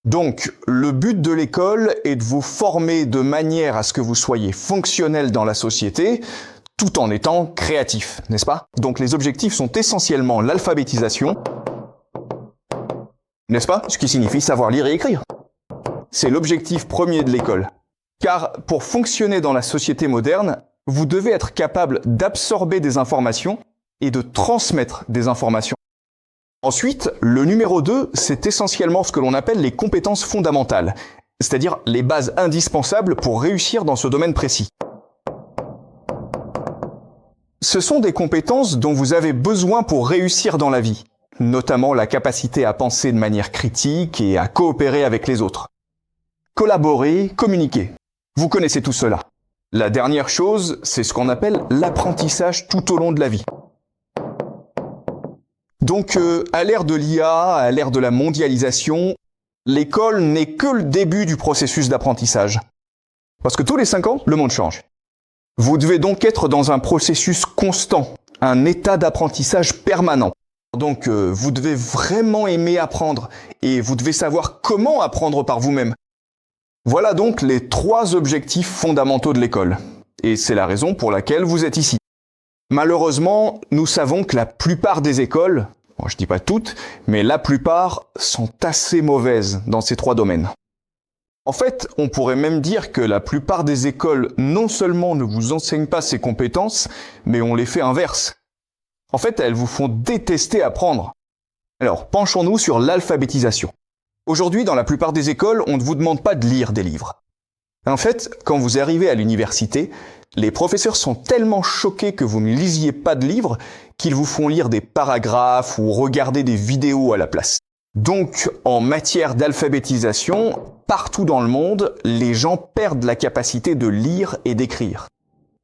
Donc, le but de l'école est de vous former de manière à ce que vous soyez fonctionnel dans la société, tout en étant créatif, n'est-ce pas? Donc les objectifs sont essentiellement l'alphabétisation, n'est-ce pas? Ce qui signifie savoir lire et écrire. C'est l'objectif premier de l'école. Car pour fonctionner dans la société moderne, vous devez être capable d'absorber des informations et de transmettre des informations. Ensuite, le numéro 2, c'est essentiellement ce que l'on appelle les compétences fondamentales, c'est-à-dire les bases indispensables pour réussir dans ce domaine précis. Ce sont des compétences dont vous avez besoin pour réussir dans la vie, notamment la capacité à penser de manière critique et à coopérer avec les autres. Collaborer, communiquer. Vous connaissez tout cela. La dernière chose, c'est ce qu'on appelle l'apprentissage tout au long de la vie. Donc, à l'ère de l'IA, à l'ère de la mondialisation, l'école n'est que le début du processus d'apprentissage. Parce que tous les 5 ans, le monde change. Vous devez donc être dans un processus constant, un état d'apprentissage permanent. Donc, vous devez vraiment aimer apprendre et vous devez savoir comment apprendre par vous-même. Voilà donc les 3 objectifs fondamentaux de l'école. Et c'est la raison pour laquelle vous êtes ici. Malheureusement, nous savons que la plupart des écoles, bon, je dis pas toutes, mais la plupart sont assez mauvaises dans ces 3 domaines. En fait, on pourrait même dire que la plupart des écoles non seulement ne vous enseignent pas ces compétences, mais on les fait inverse. En fait, elles vous font détester apprendre. Alors, penchons-nous sur l'alphabétisation. Aujourd'hui, dans la plupart des écoles, on ne vous demande pas de lire des livres. En fait, quand vous arrivez à l'université, les professeurs sont tellement choqués que vous ne lisiez pas de livres qu'ils vous font lire des paragraphes ou regarder des vidéos à la place. Donc, en matière d'alphabétisation, partout dans le monde, les gens perdent la capacité de lire et d'écrire.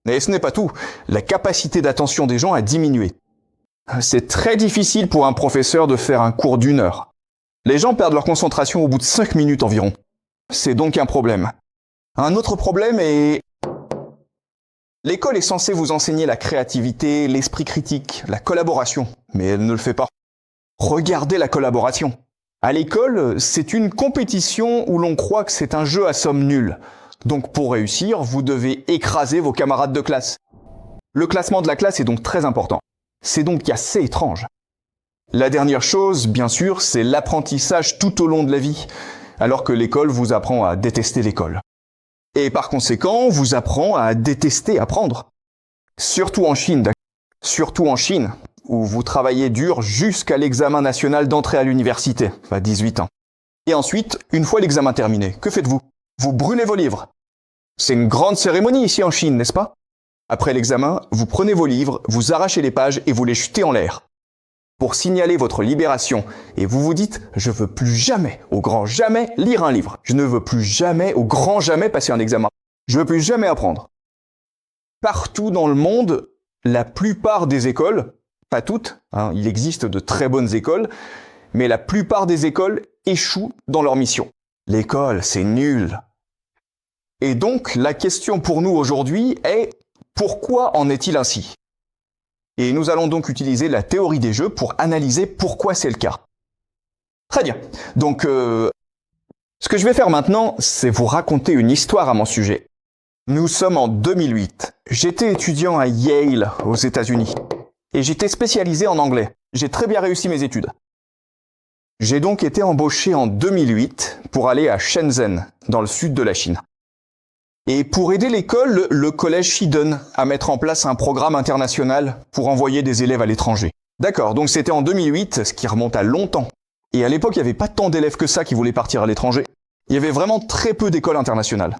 Mais ce n'est pas tout. La capacité d'attention des gens a diminué. C'est très difficile pour un professeur de faire un cours d'1 heure. Les gens perdent leur concentration au bout de 5 minutes environ. C'est donc un problème. Un autre problème est... L'école est censée vous enseigner la créativité, l'esprit critique, la collaboration, mais elle ne le fait pas. Regardez la collaboration. À l'école, c'est une compétition où l'on croit que c'est un jeu à somme nulle. Donc pour réussir, vous devez écraser vos camarades de classe. Le classement de la classe est donc très important. C'est donc assez étrange. La dernière chose, bien sûr, c'est l'apprentissage tout au long de la vie, alors que l'école vous apprend à détester l'école. Et par conséquent, vous apprend à détester apprendre. Surtout en Chine, où vous travaillez dur jusqu'à l'examen national d'entrée à l'université, à 18 ans. Et ensuite, une fois l'examen terminé, que faites-vous? Vous brûlez vos livres. C'est une grande cérémonie ici en Chine, n'est-ce pas? Après l'examen, vous prenez vos livres, vous arrachez les pages et vous les jetez en l'air. Pour signaler votre libération, et vous vous dites « Je veux plus jamais, au grand jamais, lire un livre. Je ne veux plus jamais, au grand jamais, passer un examen. Je veux plus jamais apprendre. » Partout dans le monde, la plupart des écoles, pas toutes, il existe de très bonnes écoles, mais la plupart des écoles échouent dans leur mission. L'école, c'est nul. Et donc, la question pour nous aujourd'hui est « Pourquoi en est-il ainsi ?» Et nous allons donc utiliser la théorie des jeux pour analyser pourquoi c'est le cas. Très bien. Donc, ce que je vais faire maintenant, c'est vous raconter une histoire à mon sujet. Nous sommes en 2008. J'étais étudiant à Yale, aux États-Unis. Et j'étais spécialisé en anglais. J'ai très bien réussi mes études. J'ai donc été embauché en 2008 pour aller à Shenzhen, dans le sud de la Chine. Et pour aider l'école, le collège Shiden à mettre en place un programme international pour envoyer des élèves à l'étranger. D'accord, donc c'était en 2008, ce qui remonte à longtemps. Et à l'époque, il n'y avait pas tant d'élèves que ça qui voulaient partir à l'étranger. Il y avait vraiment très peu d'écoles internationales.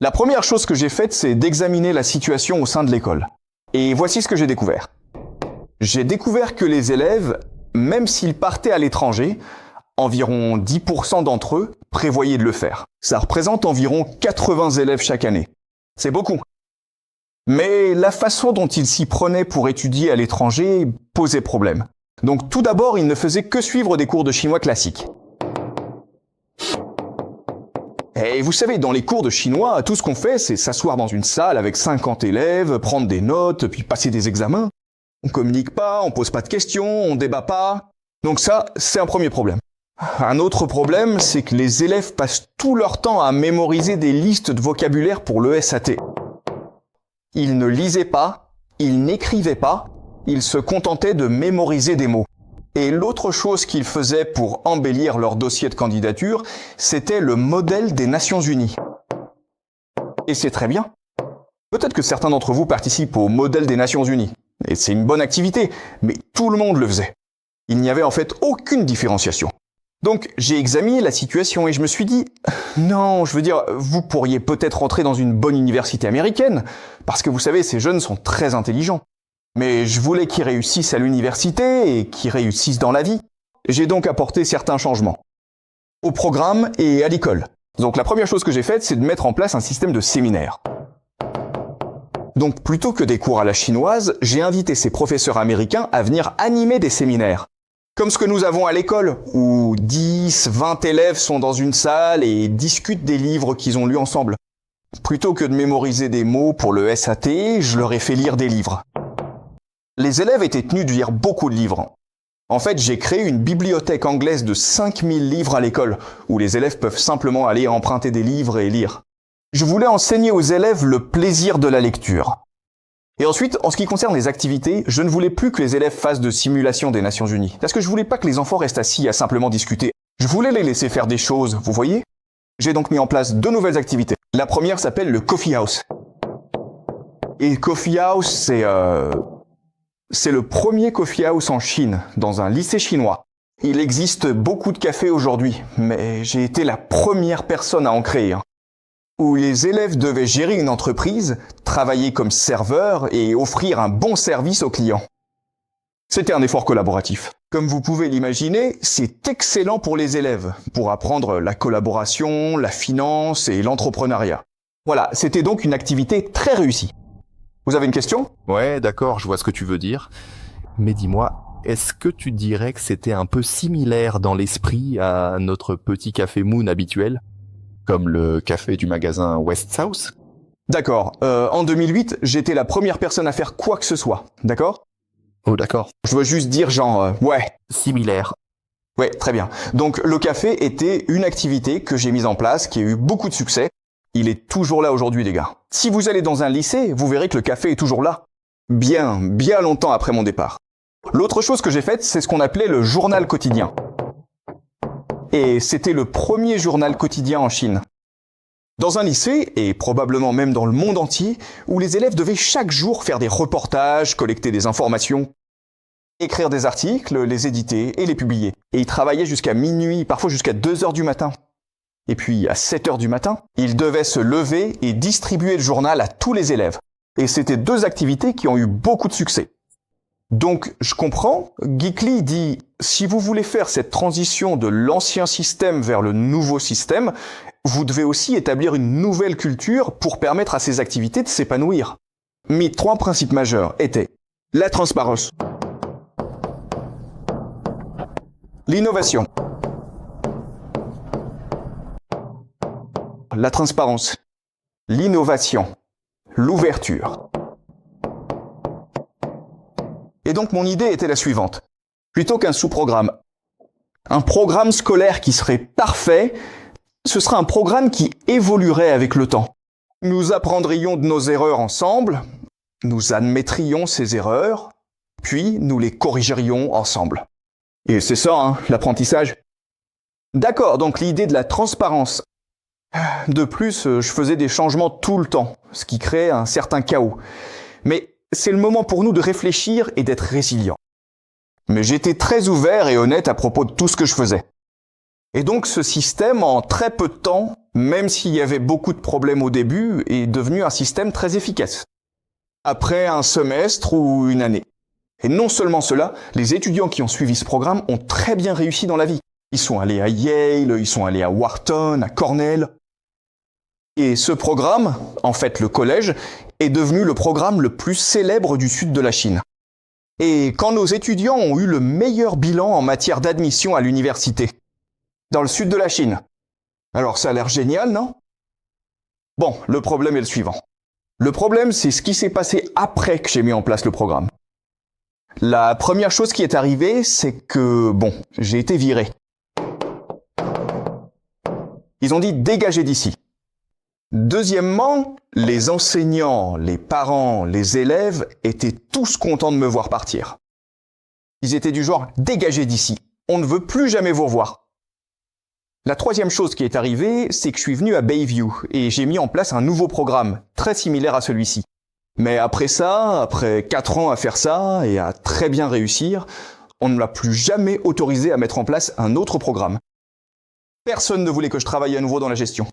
La première chose que j'ai faite, c'est d'examiner la situation au sein de l'école. Et voici ce que j'ai découvert. J'ai découvert que les élèves, même s'ils partaient à l'étranger, environ 10% d'entre eux prévoyaient de le faire. Ça représente environ 80 élèves chaque année. C'est beaucoup. Mais la façon dont ils s'y prenaient pour étudier à l'étranger posait problème. Donc tout d'abord, ils ne faisaient que suivre des cours de chinois classiques. Et vous savez, dans les cours de chinois, tout ce qu'on fait, c'est s'asseoir dans une salle avec 50 élèves, prendre des notes, puis passer des examens. On communique pas, on pose pas de questions, on débat pas. Donc ça, c'est un premier problème. Un autre problème, c'est que les élèves passent tout leur temps à mémoriser des listes de vocabulaire pour le SAT. Ils ne lisaient pas, ils n'écrivaient pas, ils se contentaient de mémoriser des mots. Et l'autre chose qu'ils faisaient pour embellir leur dossier de candidature, c'était le modèle des Nations Unies. Et c'est très bien. Peut-être que certains d'entre vous participent au modèle des Nations Unies. Et c'est une bonne activité, mais tout le monde le faisait. Il n'y avait en fait aucune différenciation. Donc j'ai examiné la situation et je me suis dit, non, je veux dire, vous pourriez peut-être entrer dans une bonne université américaine, parce que vous savez, ces jeunes sont très intelligents. Mais je voulais qu'ils réussissent à l'université et qu'ils réussissent dans la vie. J'ai donc apporté certains changements. Au programme et à l'école. Donc la première chose que j'ai faite, c'est de mettre en place un système de séminaires. Donc plutôt que des cours à la chinoise, j'ai invité ces professeurs américains à venir animer des séminaires. Comme ce que nous avons à l'école, où 10, 20 élèves sont dans une salle et discutent des livres qu'ils ont lus ensemble. Plutôt que de mémoriser des mots pour le SAT, je leur ai fait lire des livres. Les élèves étaient tenus de lire beaucoup de livres. En fait, j'ai créé une bibliothèque anglaise de 5000 livres à l'école, où les élèves peuvent simplement aller emprunter des livres et lire. Je voulais enseigner aux élèves le plaisir de la lecture. Et ensuite, en ce qui concerne les activités, je ne voulais plus que les élèves fassent de simulations des Nations Unies. Parce que je voulais pas que les enfants restent assis à simplement discuter. Je voulais les laisser faire des choses, vous voyez? J'ai donc mis en place 2 nouvelles activités. La première s'appelle le Coffee House. Et Coffee House, c'est le premier Coffee House en Chine, dans un lycée chinois. Il existe beaucoup de cafés aujourd'hui, mais j'ai été la première personne à en créer un. Où les élèves devaient gérer une entreprise, travailler comme serveur et offrir un bon service aux clients. C'était un effort collaboratif. Comme vous pouvez l'imaginer, c'est excellent pour les élèves, pour apprendre la collaboration, la finance et l'entrepreneuriat. Voilà, c'était donc une activité très réussie. Vous avez une question ? Ouais, d'accord, je vois ce que tu veux dire. Mais dis-moi, est-ce que tu dirais que c'était un peu similaire dans l'esprit à notre petit café Moon habituel ? Comme le café du magasin West South? D'accord. En 2008, j'étais la première personne à faire quoi que ce soit. D'accord ? Oh, d'accord. Je veux juste dire genre, ouais. Similaire. Ouais, très bien. Donc le café était une activité que j'ai mise en place, qui a eu beaucoup de succès. Il est toujours là aujourd'hui, les gars. Si vous allez dans un lycée, vous verrez que le café est toujours là. Bien longtemps après mon départ. L'autre chose que j'ai faite, c'est ce qu'on appelait le journal quotidien. Et c'était le premier journal quotidien en Chine. Dans un lycée, et probablement même dans le monde entier, où les élèves devaient chaque jour faire des reportages, collecter des informations, écrire des articles, les éditer et les publier. Et ils travaillaient jusqu'à minuit, parfois jusqu'à 2 heures du matin. Et puis, à 7 heures du matin, ils devaient se lever et distribuer le journal à tous les élèves. Et c'était 2 activités qui ont eu beaucoup de succès. Donc, je comprends, Geekly dit, si vous voulez faire cette transition de l'ancien système vers le nouveau système, vous devez aussi établir une nouvelle culture pour permettre à ces activités de s'épanouir. Mes 3 principes majeurs étaient la transparence, l'innovation, la transparence, l'innovation, l'ouverture. Et donc mon idée était la suivante. Plutôt qu'un sous-programme, un programme scolaire qui serait parfait, ce serait un programme qui évoluerait avec le temps. Nous apprendrions de nos erreurs ensemble, nous admettrions ces erreurs, puis nous les corrigerions ensemble. Et c'est ça, hein, l'apprentissage. D'accord, donc l'idée de la transparence. De plus, je faisais des changements tout le temps, ce qui créait un certain chaos. Mais c'est le moment pour nous de réfléchir et d'être résilients. Mais j'étais très ouvert et honnête à propos de tout ce que je faisais. Et donc ce système, en très peu de temps, même s'il y avait beaucoup de problèmes au début, est devenu un système très efficace. Après un semestre ou une année. Et non seulement cela, les étudiants qui ont suivi ce programme ont très bien réussi dans la vie. Ils sont allés à Yale, ils sont allés à Wharton, à Cornell. Et ce programme, en fait le collège, est devenu le programme le plus célèbre du sud de la Chine. Et quand nos étudiants ont eu le meilleur bilan en matière d'admission à l'université, dans le sud de la Chine. Alors ça a l'air génial, non ? Bon, le problème est le suivant. Le problème, c'est ce qui s'est passé après que j'ai mis en place le programme. La première chose qui est arrivée, c'est que, j'ai été viré. Ils ont dit dégagez d'ici. Deuxièmement, les enseignants, les parents, les élèves étaient tous contents de me voir partir. Ils étaient du genre dégagez d'ici, on ne veut plus jamais vous revoir. La troisième chose qui est arrivée, c'est que je suis venu à Bayview et j'ai mis en place un nouveau programme, très similaire à celui-ci. Mais après ça, après 4 ans à faire ça et à très bien réussir, on ne m'a plus jamais autorisé à mettre en place un autre programme. Personne ne voulait que je travaille à nouveau dans la gestion.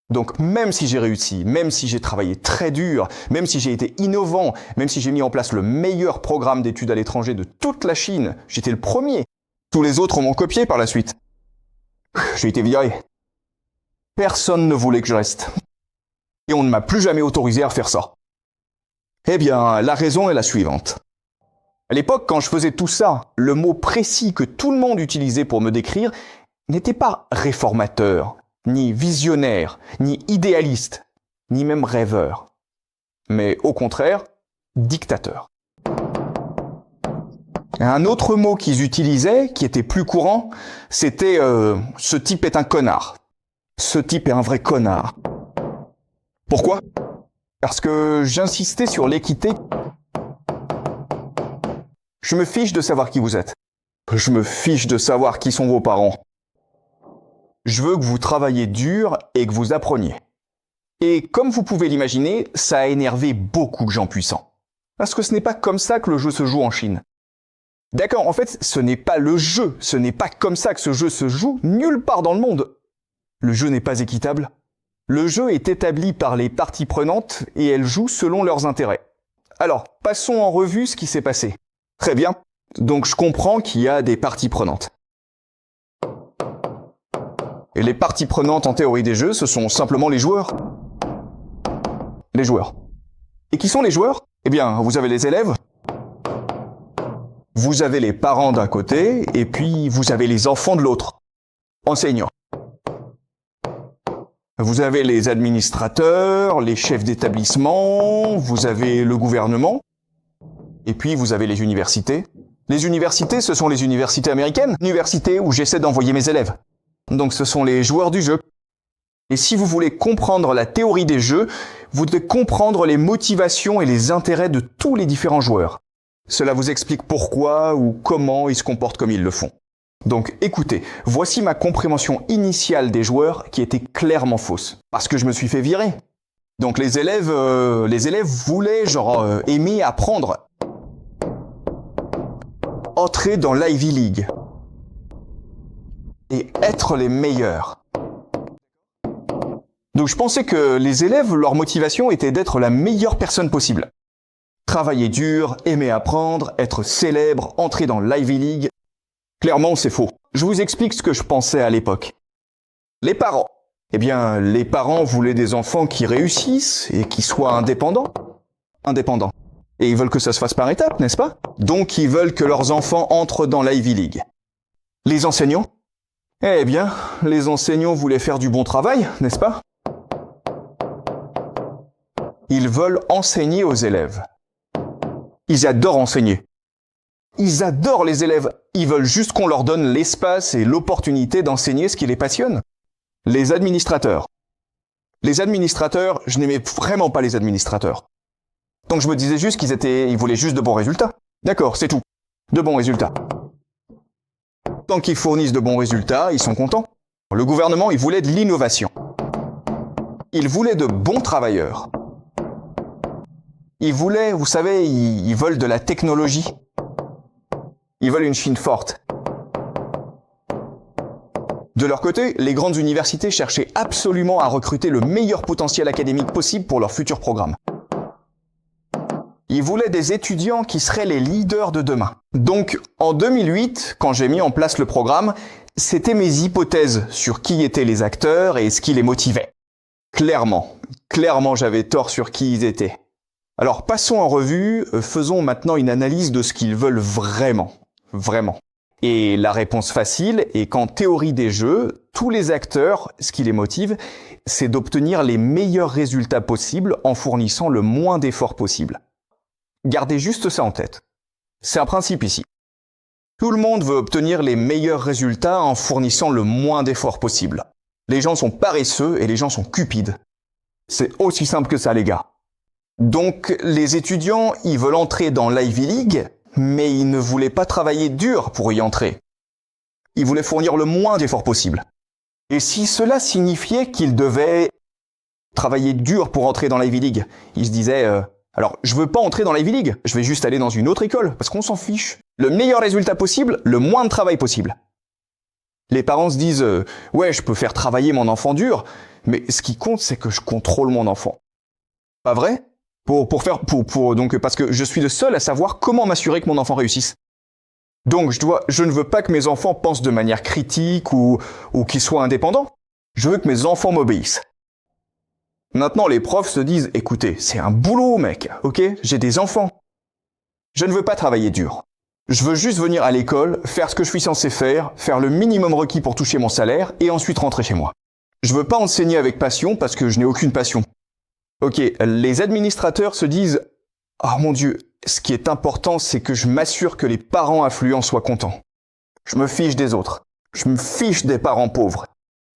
Donc même si j'ai réussi, même si j'ai travaillé très dur, même si j'ai été innovant, même si j'ai mis en place le meilleur programme d'études à l'étranger de toute la Chine, j'étais le premier. Tous les autres m'ont copié par la suite. J'ai été viré. Personne ne voulait que je reste. Et on ne m'a plus jamais autorisé à faire ça. Eh bien, la raison est la suivante. À l'époque, quand je faisais tout ça, le mot précis que tout le monde utilisait pour me décrire n'était pas réformateur, ni visionnaire, ni idéaliste, ni même rêveur. Mais au contraire, dictateur. Un autre mot qu'ils utilisaient, qui était plus courant, c'était « ce type est un connard ». Ce type est un vrai connard. Pourquoi ? Parce que j'insistais sur l'équité. Je me fiche de savoir qui vous êtes. Je me fiche de savoir qui sont vos parents. Je veux que vous travailliez dur et que vous appreniez. Et comme vous pouvez l'imaginer, ça a énervé beaucoup de gens puissants. Parce que ce n'est pas comme ça que le jeu se joue en Chine. D'accord, en fait, ce n'est pas le jeu, ce n'est pas comme ça que ce jeu se joue nulle part dans le monde. Le jeu n'est pas équitable. Le jeu est établi par les parties prenantes et elles jouent selon leurs intérêts. Alors, passons en revue ce qui s'est passé. Très bien, donc je comprends qu'il y a des parties prenantes. Et les parties prenantes en théorie des jeux, ce sont simplement les joueurs. Les joueurs. Et qui sont les joueurs ? Eh bien, vous avez les élèves, vous avez les parents d'un côté, et puis vous avez les enfants de l'autre. Enseignants. Vous avez les administrateurs, les chefs d'établissement, vous avez le gouvernement, et puis vous avez les universités. Les universités, ce sont les universités américaines, universités où j'essaie d'envoyer mes élèves. Donc ce sont les joueurs du jeu. Et si vous voulez comprendre la théorie des jeux, vous devez comprendre les motivations et les intérêts de tous les différents joueurs. Cela vous explique pourquoi ou comment ils se comportent comme ils le font. Donc écoutez, voici ma compréhension initiale des joueurs qui était clairement fausse. Parce que je me suis fait virer. Donc les élèves voulaient aimer apprendre. Entrer dans l'Ivy League. Et être les meilleurs. Donc je pensais que les élèves, leur motivation était d'être la meilleure personne possible. Travailler dur, aimer apprendre, être célèbre, entrer dans l'Ivy League. Clairement, c'est faux. Je vous explique ce que je pensais à l'époque. Les parents. Eh bien, les parents voulaient des enfants qui réussissent et qui soient indépendants. Indépendants. Et ils veulent que ça se fasse par étapes, n'est-ce pas ? Donc, ils veulent que leurs enfants entrent dans l'Ivy League. Les enseignants ? Eh bien, les enseignants voulaient faire du bon travail, n'est-ce pas ? Ils veulent enseigner aux élèves. Ils adorent enseigner. Ils adorent les élèves. Ils veulent juste qu'on leur donne l'espace et l'opportunité d'enseigner ce qui les passionne. Les administrateurs. Les administrateurs, je n'aimais vraiment pas les administrateurs. Donc je me disais juste ils voulaient juste de bons résultats. D'accord, c'est tout. De bons résultats. Tant qu'ils fournissent de bons résultats, ils sont contents. Le gouvernement, il voulait de l'innovation. Il voulait de bons travailleurs. Ils voulaient, vous savez, ils veulent de la technologie. Ils veulent une Chine forte. De leur côté, les grandes universités cherchaient absolument à recruter le meilleur potentiel académique possible pour leur futur programme. Ils voulaient des étudiants qui seraient les leaders de demain. Donc, en 2008, quand j'ai mis en place le programme, c'était mes hypothèses sur qui étaient les acteurs et ce qui les motivait. Clairement, j'avais tort sur qui ils étaient. Alors, passons en revue, faisons maintenant une analyse de ce qu'ils veulent vraiment. Vraiment. Et la réponse facile est qu'en théorie des jeux, tous les acteurs, ce qui les motive, c'est d'obtenir les meilleurs résultats possibles en fournissant le moins d'efforts possible. Gardez juste ça en tête. C'est un principe ici. Tout le monde veut obtenir les meilleurs résultats en fournissant le moins d'efforts possible. Les gens sont paresseux et les gens sont cupides. C'est aussi simple que ça, les gars. Donc, les étudiants, ils veulent entrer dans l'Ivy League, mais ils ne voulaient pas travailler dur pour y entrer. Ils voulaient fournir le moins d'efforts possible. Et si cela signifiait qu'ils devaient travailler dur pour entrer dans l'Ivy League, ils se disaient alors, je veux pas entrer dans l'Ivy League, je vais juste aller dans une autre école, parce qu'on s'en fiche. Le meilleur résultat possible, le moins de travail possible. Les parents se disent ouais, je peux faire travailler mon enfant dur, mais ce qui compte, c'est que je contrôle mon enfant. Pas vrai? Donc, parce que je suis le seul à savoir comment m'assurer que mon enfant réussisse. Donc, je ne veux pas que mes enfants pensent de manière critique ou qu'ils soient indépendants. Je veux que mes enfants m'obéissent. Maintenant, les profs se disent, écoutez, c'est un boulot, mec, ok? J'ai des enfants. Je ne veux pas travailler dur. Je veux juste venir à l'école, faire ce que je suis censé faire le minimum requis pour toucher mon salaire et ensuite rentrer chez moi. Je veux pas enseigner avec passion parce que je n'ai aucune passion. Ok, les administrateurs se disent, oh mon Dieu, ce qui est important, c'est que je m'assure que les parents influents soient contents. Je me fiche des autres. Je me fiche des parents pauvres.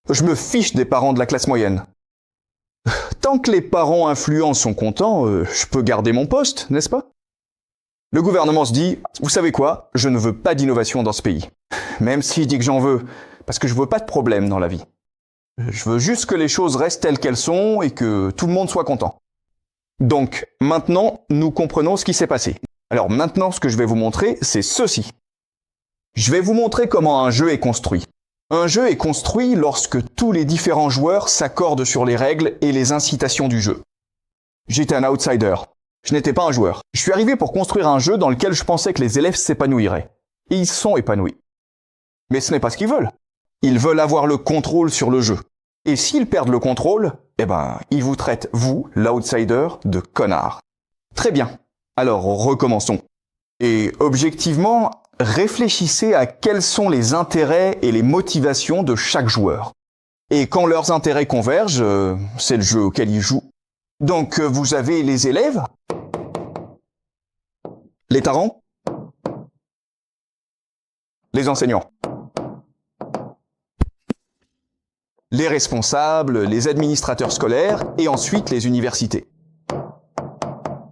Je me fiche des parents de la classe moyenne. Tant que les parents influents sont contents, je peux garder mon poste, n'est-ce pas? Le gouvernement se dit, vous savez quoi? Je ne veux pas d'innovation dans ce pays. Même s'il dit que j'en veux, parce que je veux pas de problème dans la vie. Je veux juste que les choses restent telles qu'elles sont et que tout le monde soit content. Donc, maintenant, nous comprenons ce qui s'est passé. Alors maintenant, ce que je vais vous montrer, c'est ceci. Je vais vous montrer comment un jeu est construit. Un jeu est construit lorsque tous les différents joueurs s'accordent sur les règles et les incitations du jeu. J'étais un outsider. Je n'étais pas un joueur. Je suis arrivé pour construire un jeu dans lequel je pensais que les élèves s'épanouiraient. Et ils sont épanouis. Mais ce n'est pas ce qu'ils veulent. Ils veulent avoir le contrôle sur le jeu. Et s'ils perdent le contrôle, ils vous traitent, vous, l'outsider, de connard. Très bien. Alors, recommençons. Et objectivement, réfléchissez à quels sont les intérêts et les motivations de chaque joueur. Et quand leurs intérêts convergent, c'est le jeu auquel ils jouent. Donc, vous avez les élèves, les parents, les enseignants, les responsables, les administrateurs scolaires et ensuite les universités.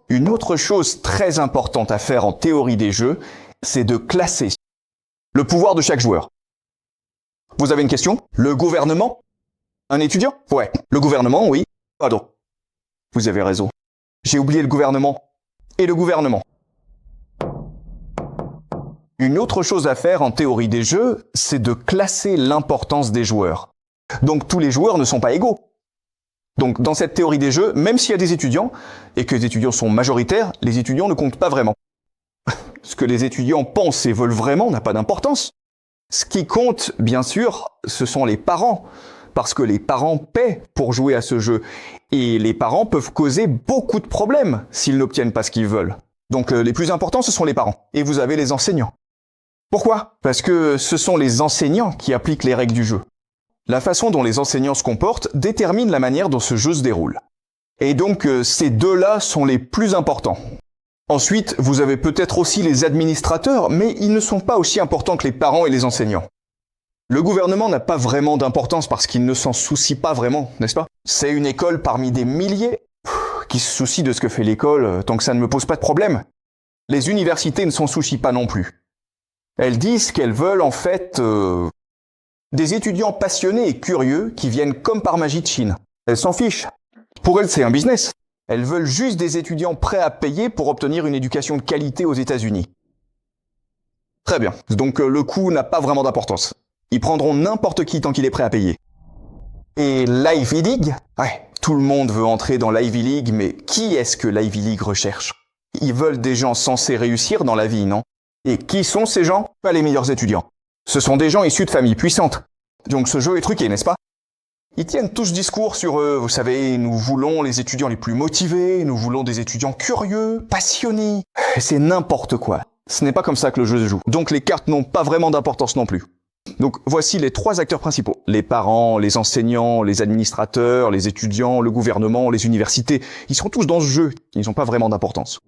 Une autre chose très importante à faire en théorie des jeux, c'est de classer le pouvoir de chaque joueur. Vous avez une question? Le gouvernement? Un étudiant? Ouais. Le gouvernement, oui. Pardon. Vous avez raison. J'ai oublié le gouvernement. Et le gouvernement. Une autre chose à faire en théorie des jeux, c'est de classer l'importance des joueurs. Donc tous les joueurs ne sont pas égaux. Donc dans cette théorie des jeux, même s'il y a des étudiants, et que les étudiants sont majoritaires, les étudiants ne comptent pas vraiment. Ce que les étudiants pensent et veulent vraiment n'a pas d'importance. Ce qui compte, bien sûr, ce sont les parents, parce que les parents paient pour jouer à ce jeu. Et les parents peuvent causer beaucoup de problèmes s'ils n'obtiennent pas ce qu'ils veulent. Donc les plus importants, ce sont les parents. Et vous avez les enseignants. Pourquoi? Parce que ce sont les enseignants qui appliquent les règles du jeu. La façon dont les enseignants se comportent détermine la manière dont ce jeu se déroule. Et donc ces deux-là sont les plus importants. Ensuite, vous avez peut-être aussi les administrateurs, mais ils ne sont pas aussi importants que les parents et les enseignants. Le gouvernement n'a pas vraiment d'importance parce qu'il ne s'en soucie pas vraiment, n'est-ce pas? C'est une école parmi des milliers qui se soucie de ce que fait l'école tant que ça ne me pose pas de problème. Les universités ne s'en soucient pas non plus. Elles disent qu'elles veulent en fait des étudiants passionnés et curieux qui viennent comme par magie de Chine. Elles s'en fichent. Pour elles, c'est un business. Elles veulent juste des étudiants prêts à payer pour obtenir une éducation de qualité aux États-Unis. Très bien. Donc le coût n'a pas vraiment d'importance. Ils prendront n'importe qui tant qu'il est prêt à payer. Et l'Ivy League? Ouais, tout le monde veut entrer dans l'Ivy League, mais qui est-ce que l'Ivy League recherche? Ils veulent des gens censés réussir dans la vie, non? Et qui sont ces gens? Pas les meilleurs étudiants. Ce sont des gens issus de familles puissantes. Donc ce jeu est truqué, n'est-ce pas? Ils tiennent tous discours sur vous savez, nous voulons les étudiants les plus motivés, nous voulons des étudiants curieux, passionnés. C'est n'importe quoi. Ce n'est pas comme ça que le jeu se joue. Donc les cartes n'ont pas vraiment d'importance non plus. Donc voici les trois acteurs principaux. Les parents, les enseignants, les administrateurs, les étudiants, le gouvernement, les universités. Ils sont tous dans ce jeu. Ils n'ont pas vraiment d'importance.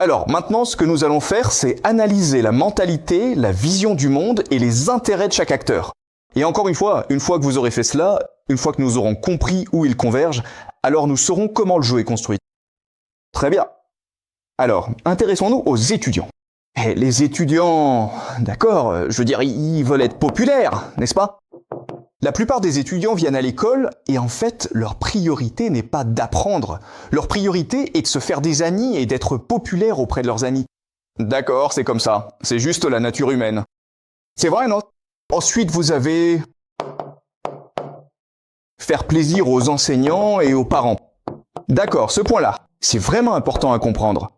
Alors maintenant, ce que nous allons faire, c'est analyser la mentalité, la vision du monde et les intérêts de chaque acteur. Et encore une fois que vous aurez fait cela, une fois que nous aurons compris où ils convergent, alors nous saurons comment le jeu est construit. Très bien. Alors, intéressons-nous aux étudiants. Et les étudiants, d'accord, je veux dire, ils veulent être populaires, n'est-ce pas? La plupart des étudiants viennent à l'école et en fait, leur priorité n'est pas d'apprendre. Leur priorité est de se faire des amis et d'être populaire auprès de leurs amis. D'accord, c'est comme ça. C'est juste la nature humaine. C'est vrai, non? Ensuite, vous avez faire plaisir aux enseignants et aux parents. D'accord, ce point-là, c'est vraiment important à comprendre.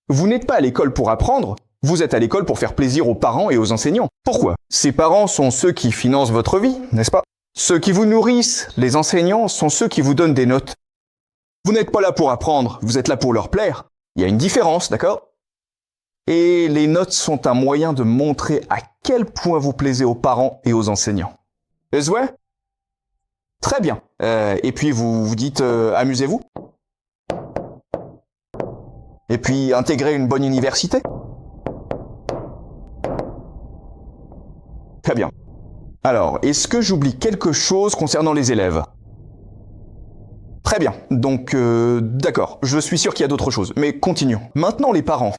Vous n'êtes pas à l'école pour apprendre, vous êtes à l'école pour faire plaisir aux parents et aux enseignants. Pourquoi? Ces parents sont ceux qui financent votre vie, n'est-ce pas? Ceux qui vous nourrissent, les enseignants, sont ceux qui vous donnent des notes. Vous n'êtes pas là pour apprendre, vous êtes là pour leur plaire. Il y a une différence, d'accord? Et les notes sont un moyen de montrer à quel point vous plaisez aux parents et aux enseignants. Est-ce vrai? Très bien. Et puis vous vous dites amusez-vous? Et puis intégrer une bonne université? Très bien. Alors, est-ce que j'oublie quelque chose concernant les élèves? Très bien. Donc, d'accord. Je suis sûr qu'il y a d'autres choses. Mais continuons. Maintenant, les parents.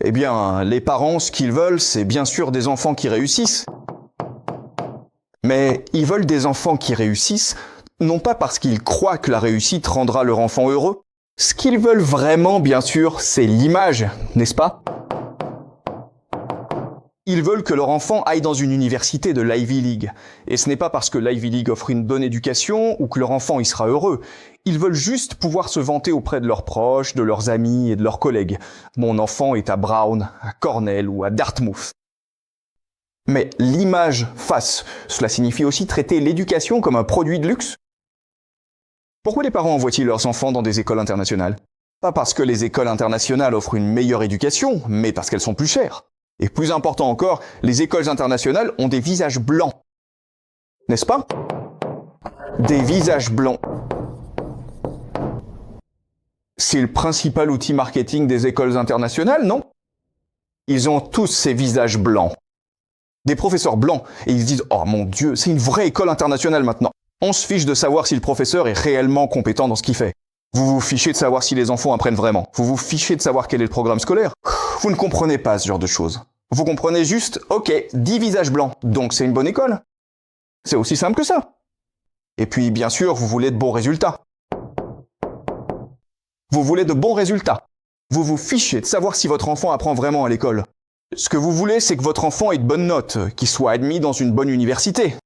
Eh bien, les parents, ce qu'ils veulent, c'est bien sûr des enfants qui réussissent. Mais ils veulent des enfants qui réussissent, non pas parce qu'ils croient que la réussite rendra leur enfant heureux. Ce qu'ils veulent vraiment, bien sûr, c'est l'image, n'est-ce pas? Ils veulent que leur enfant aille dans une université de l'Ivy League. Et ce n'est pas parce que l'Ivy League offre une bonne éducation ou que leur enfant y sera heureux. Ils veulent juste pouvoir se vanter auprès de leurs proches, de leurs amis et de leurs collègues. Mon enfant est à Brown, à Cornell ou à Dartmouth. Mais l'image face, cela signifie aussi traiter l'éducation comme un produit de luxe. Pourquoi les parents envoient-ils leurs enfants dans des écoles internationales? Pas parce que les écoles internationales offrent une meilleure éducation, mais parce qu'elles sont plus chères. Et plus important encore, les écoles internationales ont des visages blancs. N'est-ce pas? Des visages blancs. C'est le principal outil marketing des écoles internationales, non? Ils ont tous ces visages blancs. Des professeurs blancs. Et ils se disent « Oh mon Dieu, c'est une vraie école internationale maintenant ». On se fiche de savoir si le professeur est réellement compétent dans ce qu'il fait. Vous vous fichez de savoir si les enfants apprennent vraiment. Vous vous fichez de savoir quel est le programme scolaire. Vous ne comprenez pas ce genre de choses. Vous comprenez juste, ok, 10 visages blancs, donc c'est une bonne école. C'est aussi simple que ça. Et puis, bien sûr, vous voulez de bons résultats. Vous voulez de bons résultats. Vous vous fichez de savoir si votre enfant apprend vraiment à l'école. Ce que vous voulez, c'est que votre enfant ait de bonnes notes, qu'il soit admis dans une bonne université.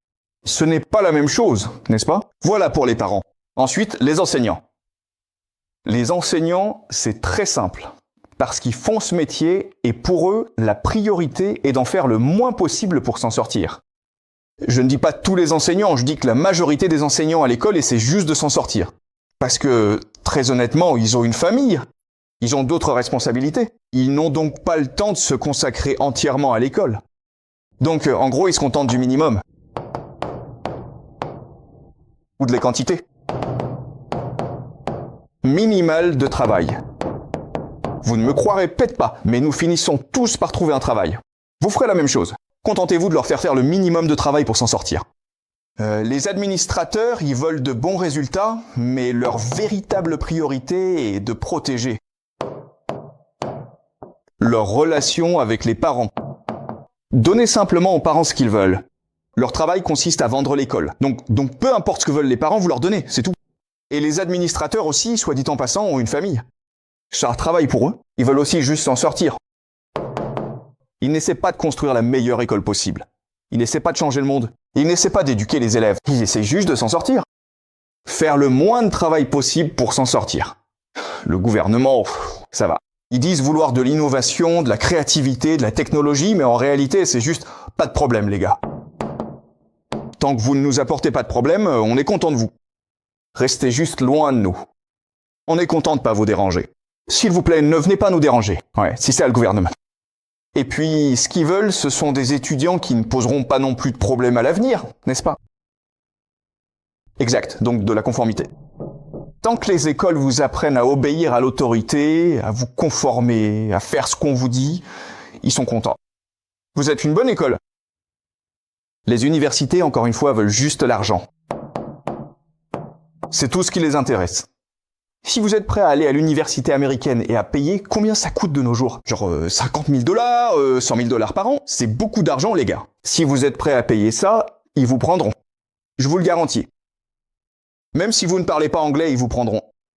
Ce n'est pas la même chose, n'est-ce pas? Voilà pour les parents. Ensuite, les enseignants. Les enseignants, c'est très simple. Parce qu'ils font ce métier et pour eux, la priorité est d'en faire le moins possible pour s'en sortir. Je ne dis pas tous les enseignants, je dis que la majorité des enseignants à l'école essaient juste de s'en sortir. Parce que, très honnêtement, ils ont une famille, ils ont d'autres responsabilités. Ils n'ont donc pas le temps de se consacrer entièrement à l'école. Donc, en gros, ils se contentent du minimum. Ou de la quantité. Minimale de travail. Vous ne me croirez peut-être pas, mais nous finissons tous par trouver un travail. Vous ferez la même chose. Contentez-vous de leur faire le minimum de travail pour s'en sortir. Les administrateurs, ils veulent de bons résultats, mais leur véritable priorité est de protéger leur relation avec les parents. Donnez simplement aux parents ce qu'ils veulent. Leur travail consiste à vendre l'école. Donc peu importe ce que veulent les parents, vous leur donnez, c'est tout. Et les administrateurs aussi, soit dit en passant, ont une famille. Ça travaille pour eux. Ils veulent aussi juste s'en sortir. Ils n'essaient pas de construire la meilleure école possible. Ils n'essaient pas de changer le monde. Ils n'essaient pas d'éduquer les élèves. Ils essaient juste de s'en sortir. Faire le moins de travail possible pour s'en sortir. Le gouvernement, ça va. Ils disent vouloir de l'innovation, de la créativité, de la technologie, mais en réalité, c'est juste pas de problème, les gars. Tant que vous ne nous apportez pas de problème, on est content de vous. Restez juste loin de nous. On est content de pas vous déranger. S'il vous plaît, ne venez pas nous déranger. Ouais, si c'est à le gouvernement. Et puis, ce qu'ils veulent, ce sont des étudiants qui ne poseront pas non plus de problème à l'avenir, n'est-ce pas? Exact, donc de la conformité. Tant que les écoles vous apprennent à obéir à l'autorité, à vous conformer, à faire ce qu'on vous dit, ils sont contents. Vous êtes une bonne école. Les universités, encore une fois, veulent juste l'argent. C'est tout ce qui les intéresse. Si vous êtes prêt à aller à l'université américaine et à payer, combien ça coûte de nos jours? Genre 50 000 $, 100 000 $ par an? C'est beaucoup d'argent, les gars. Si vous êtes prêt à payer ça, ils vous prendront. Je vous le garantis. Même si vous ne parlez pas anglais, ils vous prendront.